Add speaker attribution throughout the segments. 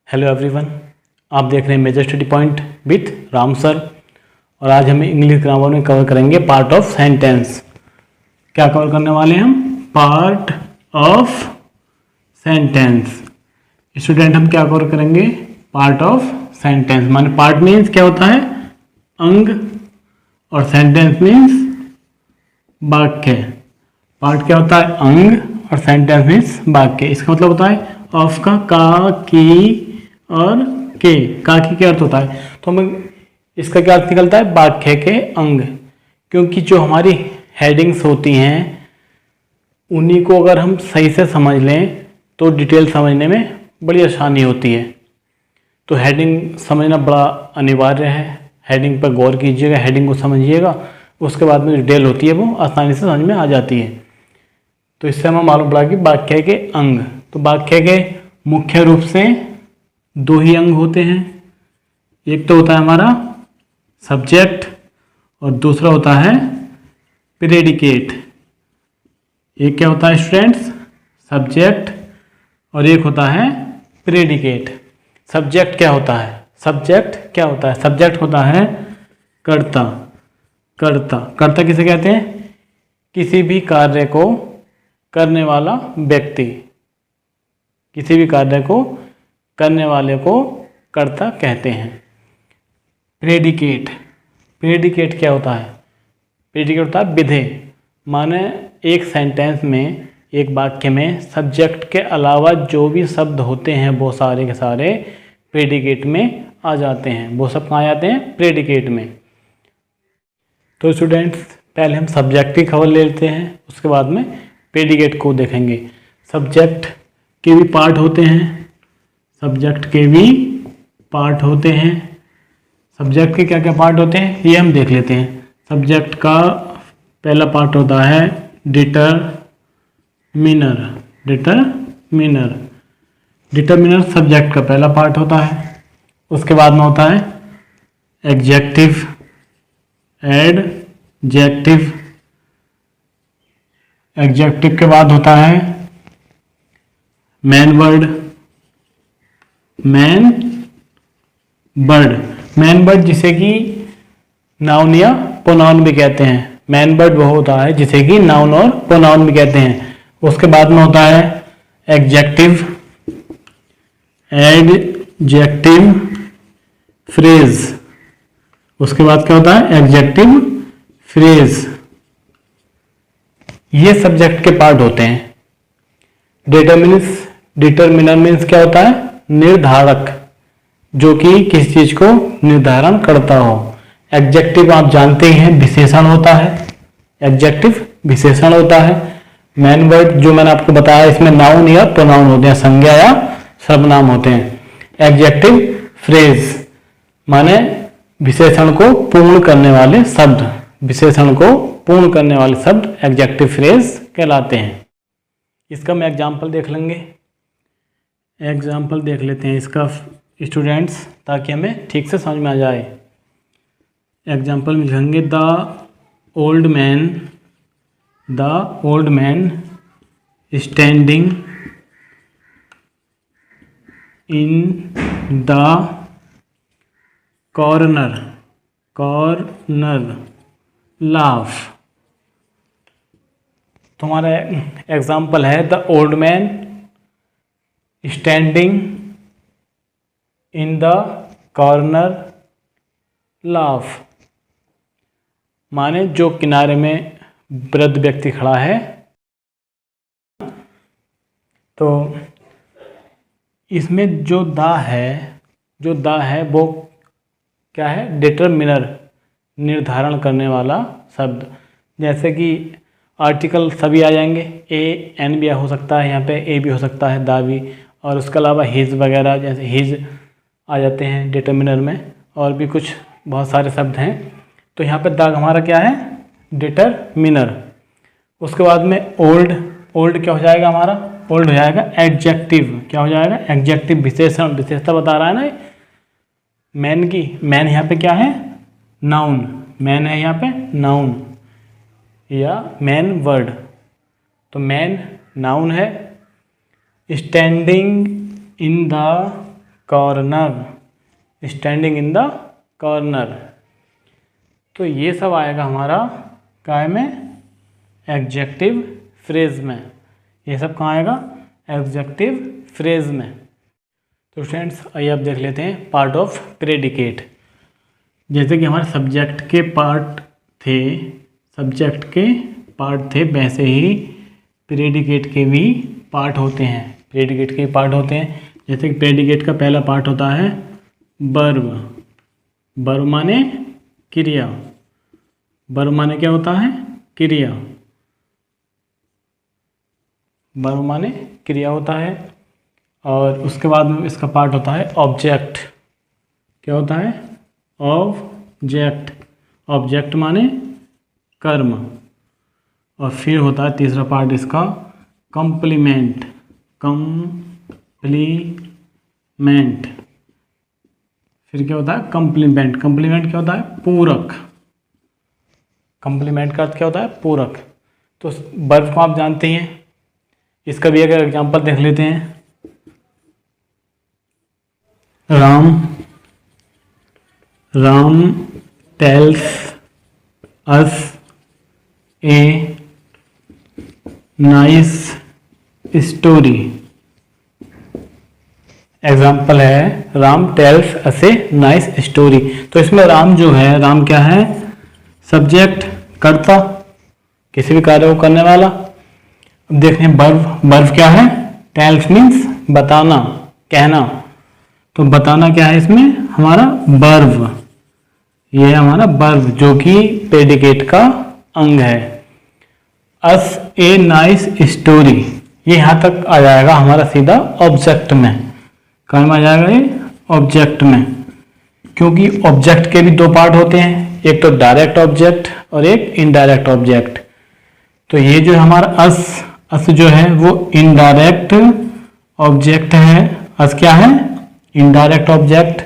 Speaker 1: Hello everyone, आप देख रहे हैं major study point with Ram sir. और आज हम इंग्लिश ग्रामर में कवर करेंगे पार्ट ऑफ सेंटेंस। क्या कवर करने वाले हैं हम? Part of sentence. स्टूडेंट, हम क्या कवर करेंगे? Part of sentence. माने पार्ट मीन्स क्या होता है? अंग, और सेंटेंस मीन्स वाक्य। पार्ट क्या होता है? अंग, और सेंटेंस मीन्स वाक्य। इसका मतलब होता है ऑफ का की और के। का की क्या अर्थ होता है? तो हमें इसका क्या अर्थ निकलता है? वाक्य के अंग। क्योंकि जो हमारी हेडिंग्स होती हैं उन्हीं को अगर हम सही से समझ लें तो डिटेल समझने में बड़ी आसानी होती है। तो हेडिंग समझना बड़ा अनिवार्य है। हेडिंग पर गौर कीजिएगा, हेडिंग को समझिएगा, उसके बाद में डिटेल होती है वो आसानी से समझ में आ जाती है। तो इससे हमें मालूम पड़ा कि वाक्य के अंग। तो वाक्य के मुख्य रूप से दो ही अंग होते हैं। एक तो होता है हमारा सब्जेक्ट और दूसरा होता है प्रेडिकेट। एक क्या होता है स्टूडेंट्स? सब्जेक्ट, और एक होता है प्रेडिकेट। सब्जेक्ट क्या होता है? सब्जेक्ट क्या होता है? सब्जेक्ट होता है कर्ता। कर्ता, कर्ता किसे कहते हैं? किसी भी कार्य को करने वाला व्यक्ति। किसी भी कार्य को करने वाले को कर्ता कहते हैं। प्रेडिकेट, प्रेडिकेट क्या होता है? प्रेडिकेट होता है विधेय। माने एक सेंटेंस में, एक वाक्य में सब्जेक्ट के अलावा जो भी शब्द होते हैं वो सारे के सारे प्रेडिकेट में आ जाते हैं। वो सब कहाँ आ जाते हैं? प्रेडिकेट में। तो स्टूडेंट्स, पहले हम सब्जेक्ट की खबर ले लेते हैं, उसके बाद में प्रेडिकेट को देखेंगे। सब्जेक्ट के भी पार्ट होते हैं। सब्जेक्ट के भी पार्ट होते हैं। सब्जेक्ट के क्या क्या पार्ट होते हैं ये हम देख लेते हैं। सब्जेक्ट का पहला पार्ट होता है डिटरमिनर। डिटरमिनर, डिटरमिनर सब्जेक्ट का पहला पार्ट होता है। उसके बाद में होता है एडजेक्टिव। एडजेक्टिव, एडजेक्टिव के बाद होता है main word. Man bird, man bird जिसे कि नाउन या प्रोनाउन भी कहते हैं। मैन बर्ड वो होता है जिसे कि नाउन और प्रोनाउन भी कहते हैं। उसके बाद में होता है एडजेक्टिव। एडजेक्टिव फ्रेज, उसके बाद क्या होता है? Adjective phrase. ये सब्जेक्ट के पार्ट होते हैं। डिटरमिनस, डिटरमिनर मीन्स क्या होता है? निर्धारक, जो कि किसी चीज को निर्धारण करता हो। एडजेक्टिव आप जानते ही हैं, विशेषण होता है। एडजेक्टिव विशेषण होता है। मेन वर्ड जो मैंने आपको बताया, इसमें नाउन या प्रोनाउन होते हैं, संज्ञा या सर्वनाम होते हैं। एडजेक्टिव फ्रेज माने विशेषण को पूर्ण करने वाले शब्द। विशेषण को पूर्ण करने वाले शब्द एडजेक्टिव फ्रेज कहलाते हैं। इसका मैं एग्जाम्पल देख लेंगे। एग्जाम्पल देख लेते हैं इसका स्टूडेंट्स, ताकि हमें ठीक से समझ में आ जाए। एग्जाम्पल में लिखेंगे the old man standing in the corner laugh. तुम्हारा एग्जाम्पल है the old man standing in the corner laugh. माने जो किनारे में वृद्ध व्यक्ति खड़ा है। तो इसमें जो द है वो क्या है? डिटरमिनर, निर्धारण करने वाला शब्द। जैसे कि आर्टिकल सभी आ जाएंगे। ए एन भी हो सकता है, यहाँ पे ए भी हो सकता है, दा भी। और उसके अलावा हिज वगैरह, जैसे हिज आ जाते हैं डिटरमिनर में। और भी कुछ बहुत सारे शब्द हैं। तो यहाँ पे द हमारा क्या है? डिटरमिनर। उसके बाद में ओल्ड क्या हो जाएगा हमारा? ओल्ड हो जाएगा एडजेक्टिव। क्या हो जाएगा? एडजेक्टिव विशेषण, विशेषता बता रहा है ना मैन की। मैन यहाँ पे क्या है? नाउन। मैन है यहाँ पे नाउन या मैन वर्ड। तो मैन नाउन है। Standing in the corner, standing in the corner. तो ये सब आएगा हमारा काय में, एडजेक्टिव फ्रेज में। ये सब कहाँ आएगा, एडजेक्टिव फ्रेज में। तो स्टूडेंट्स आइए अब देख लेते हैं पार्ट ऑफ प्रेडिकेट। जैसे कि हमारे सब्जेक्ट के पार्ट थे वैसे ही प्रेडिकेट के भी पार्ट होते हैं। जैसे कि प्रेडिकेट का पहला पार्ट होता है वर्ब। वर्ब माने क्रिया। वर्ब माने क्या होता है, क्रिया। वर्ब माने क्रिया होता है। और उसके बाद में इसका पार्ट होता है ऑब्जेक्ट। क्या होता है, ऑब्जेक्ट। ऑब्जेक्ट माने कर्म। और फिर होता है तीसरा पार्ट इसका कंप्लीमेंट। कंप्लीमेंट। फिर क्या होता है, कंप्लीमेंट। कंप्लीमेंट क्या होता है, पूरक। कंप्लीमेंट का अर्थ क्या होता है, पूरक। तो वर्ब को आप जानते हैं, इसका भी एक एग्जांपल देख लेते हैं। Ram tells us a nice story. Example है Ram tells us a nice story. तो इसमें राम जो है, राम क्या है, सब्जेक्ट, कर्ता, किसी भी कार्य को करने वाला। अब देखते हैं वर्ब क्या है, टेल्स मीन्स बताना, कहना। तो बताना क्या है इसमें, हमारा वर्ब। ये है हमारा वर्ब जो कि प्रेडिकेट का अंग है। अस ए नाइस स्टोरी, ये यहाँ तक आ जाएगा हमारा सीधा ऑब्जेक्ट में। कहाँ में आ जाएगा ये, ऑब्जेक्ट में। क्योंकि ऑब्जेक्ट के भी दो पार्ट होते हैं, एक तो डायरेक्ट ऑब्जेक्ट और एक इनडायरेक्ट ऑब्जेक्ट। तो ये जो हमारा अस जो है वो इनडायरेक्ट ऑब्जेक्ट है। अस क्या है, इनडायरेक्ट ऑब्जेक्ट।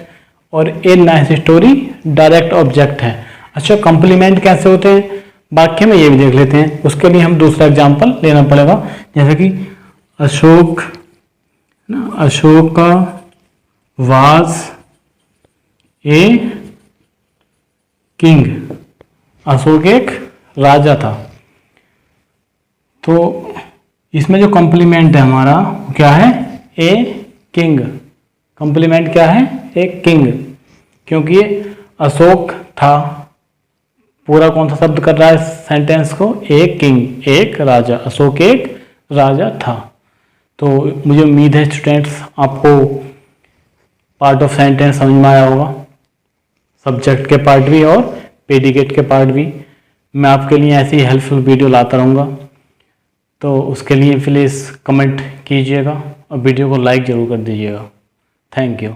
Speaker 1: और ए नाइस स्टोरी डायरेक्ट ऑब्जेक्ट है। अच्छा, कंप्लीमेंट कैसे होते हैं वाक्य में, ये भी देख लेते हैं। उसके लिए हम दूसरा एग्जांपल लेना पड़ेगा। जैसे कि Ashok was a king. Ashok एक राजा था। तो इसमें जो कंप्लीमेंट है हमारा वो क्या है, ए किंग। कंप्लीमेंट क्या है, ए किंग। क्योंकि ये अशोक था, पूरा कौन सा शब्द कर रहा है सेंटेंस को, एक किंग, एक राजा। अशोक एक राजा था। तो मुझे उम्मीद है स्टूडेंट्स आपको पार्ट ऑफ सेंटेंस समझ में आया होगा, सब्जेक्ट के पार्ट भी और प्रेडिकेट के पार्ट भी। मैं आपके लिए ऐसी हेल्पफुल वीडियो लाता रहूँगा। तो उसके लिए प्लीज़ कमेंट कीजिएगा और वीडियो को लाइक ज़रूर कर दीजिएगा। Thank you.